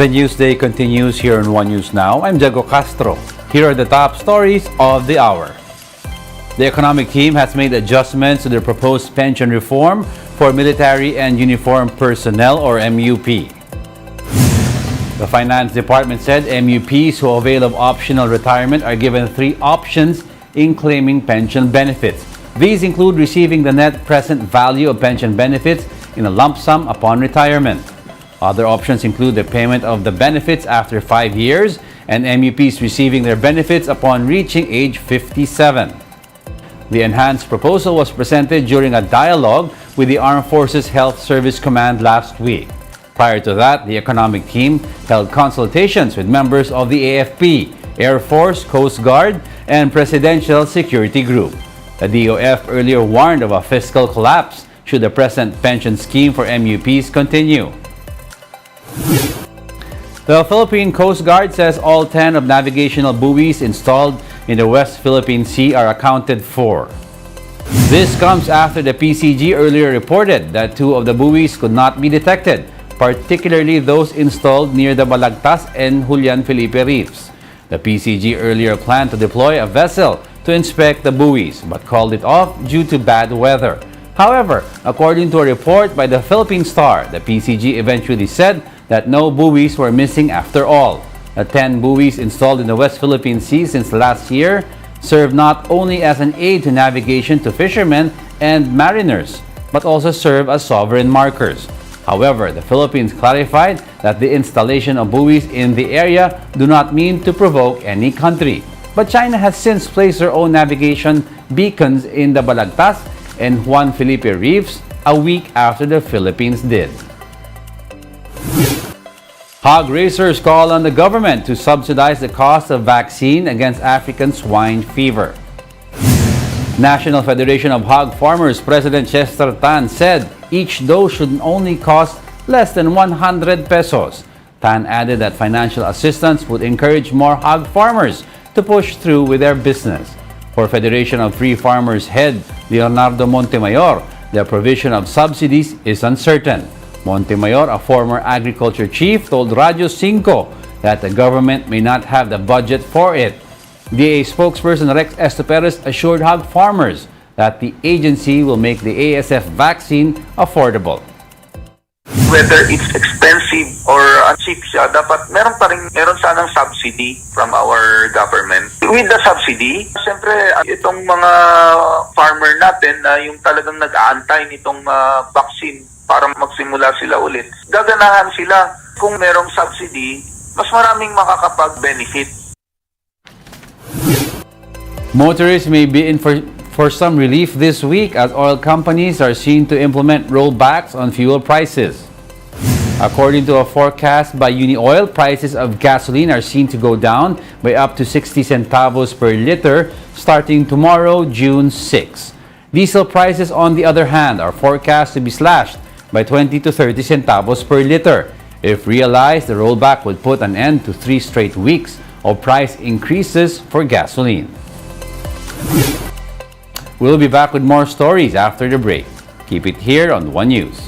The News Day continues here on One News Now. I'm Diego Castro. Here are the top stories of the hour. The economic team has made adjustments to the proposed pension reform for military and uniformed personnel, or MUP. The Finance Department said MUPs who avail of optional retirement are given 3 options in claiming pension benefits. These include receiving the net present value of pension benefits in a lump sum upon retirement. Other options include the payment of the benefits after 5 years and MUPs receiving their benefits upon reaching age 57. The enhanced proposal was presented during a dialogue with the Armed Forces Health Service Command last week. Prior to that, the economic team held consultations with members of the AFP, Air Force, Coast Guard, and Presidential Security Group. The DOF earlier warned of a fiscal collapse should the present pension scheme for MUPs continue. The Philippine Coast Guard says all 10 of navigational buoys installed in the West Philippine Sea are accounted for. This comes after the PCG earlier reported that 2 of the buoys could not be detected, particularly those installed near the Balagtas and Julian Felipe reefs. The PCG earlier planned to deploy a vessel to inspect the buoys but called it off due to bad weather. However, according to a report by the Philippine Star, the PCG eventually said that no buoys were missing after all. The 10 buoys installed in the West Philippine Sea since last year serve not only as an aid to navigation to fishermen and mariners, but also serve as sovereign markers. However, the Philippines clarified that the installation of buoys in the area do not mean to provoke any country. But China has since placed their own navigation beacons in the Balagtas and Juan Felipe reefs a week after the Philippines did. Hog raisers call on the government to subsidize the cost of vaccine against African swine fever. National Federation of Hog Farmers President Chester Tan said each dose should only cost less than 100 pesos. Tan added that financial assistance would encourage more hog farmers to push through with their business. For Federation of Free Farmers head Leonardo Montemayor, the provision of subsidies is uncertain. Montemayor, a former agriculture chief, told Radio 5 that the government may not have the budget for it. DA spokesperson Rex Estoperes assured hog farmers that the agency will make the ASF vaccine affordable. Whether it's expensive or cheap siya, dapat meron sanang subsidy from our government. With the subsidy, siyempre itong mga farmer natin na yung talagang nag-aantay nitong vaccine para magsimula sila ulit, gaganahan sila. Kung merong subsidy, mas maraming makakapag-benefit. Motorists may be in for some relief this week as oil companies are seen to implement rollbacks on fuel prices. According to a forecast by UniOil, prices of gasoline are seen to go down by up to 60 centavos per liter starting tomorrow, June 6. Diesel prices, on the other hand, are forecast to be slashed by 20 to 30 centavos per liter. If realized, the rollback would put an end to 3 straight weeks of price increases for gasoline. We'll be back with more stories after the break. Keep it here on One News.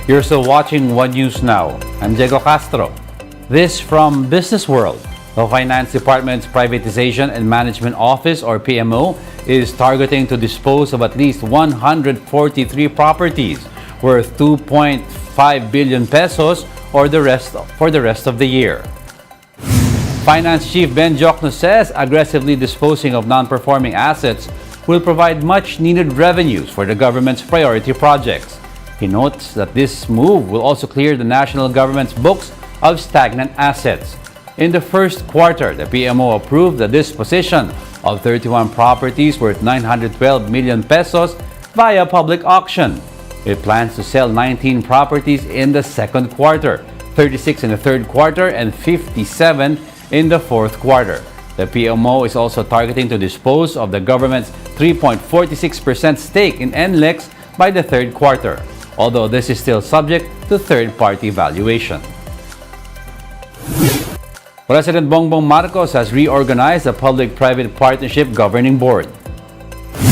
You're still watching One News Now. I'm Diego Castro. This from Business World. The Finance Department's Privatization and Management Office, or PMO, is targeting to dispose of at least 143 properties worth 2.5 billion pesos for the rest of the year. Finance Chief Ben Jocno says aggressively disposing of non-performing assets will provide much-needed revenues for the government's priority projects. He notes that this move will also clear the national government's books of stagnant assets. In the first quarter, the PMO approved the disposition of 31 properties worth 912 million pesos via public auction. It plans to sell 19 properties in the second quarter, 36 in the third quarter, and 57 in the fourth quarter. The PMO is also targeting to dispose of the government's 3.46% stake in NLEX by the third quarter, although this is still subject to third-party valuation. President Bongbong Marcos has reorganized the Public-Private Partnership Governing Board.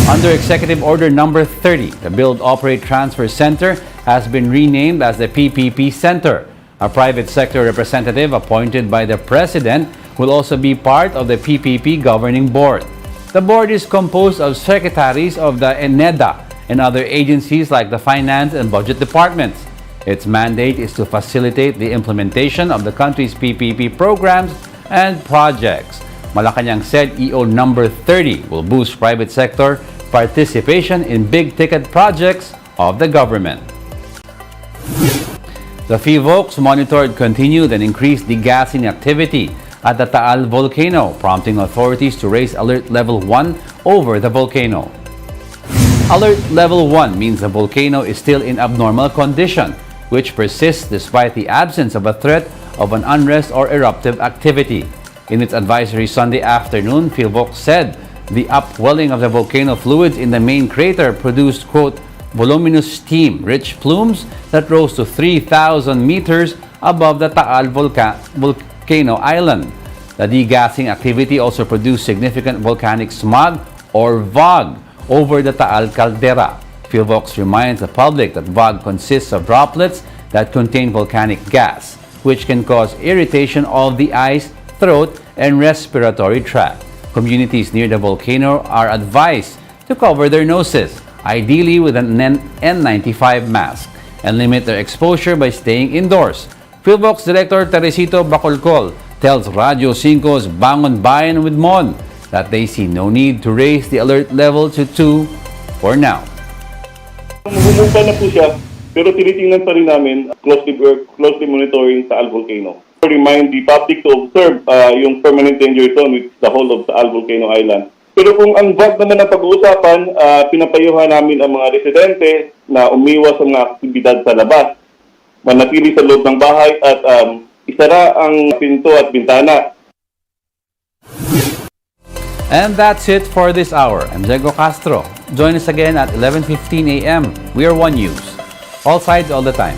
Under Executive Order Number 30, the Build, Operate, Transfer Center has been renamed as the PPP Center. A private sector representative appointed by the President will also be part of the PPP Governing Board. The board is composed of secretaries of the ENEDA and other agencies like the Finance and Budget Departments. Its mandate is to facilitate the implementation of the country's PPP programs and projects. Malacanang said EO number 30 will boost private sector participation in big-ticket projects of the government. The PHIVOLCS monitored continued and increased degassing activity at the Taal volcano, prompting authorities to raise Alert Level 1 over the volcano. Alert Level 1 means the volcano is still in abnormal condition, which persists despite the absence of a threat of an unrest or eruptive activity. In its advisory Sunday afternoon, PHIVOLCS said the upwelling of the volcano fluids in the main crater produced, quote, voluminous steam-rich plumes that rose to 3,000 meters above the Taal volcano island. The degassing activity also produced significant volcanic smog, or VOG, over the Taal caldera. PHIVOLCS reminds the public that VOG consists of droplets that contain volcanic gas, which can cause irritation of the eyes, throat, and respiratory tract. Communities near the volcano are advised to cover their noses, ideally with an N95 mask, and limit their exposure by staying indoors. PHIVOLCS Director Teresito Bacolcol tells Radio 5's Bangon Bayan with Mon that they see no need to raise the alert level to 2 for now. Bumumpa na po siya, pero tinitingnan pa rin namin closely monitoring Taal volcano. To remind the public to observe yung permanent danger zone with the whole of Taal volcano island. Pero kung ang VOG naman ang pag-uusapan, pinapayuhan namin ang mga residente na umiwas sa mga aktibidad sa labas, manatili sa loob ng bahay at isara ang pinto at bintana. And that's it for this hour. I'm Diego Castro. Join us again at 11:15 a.m. We are One News. All sides, all the time.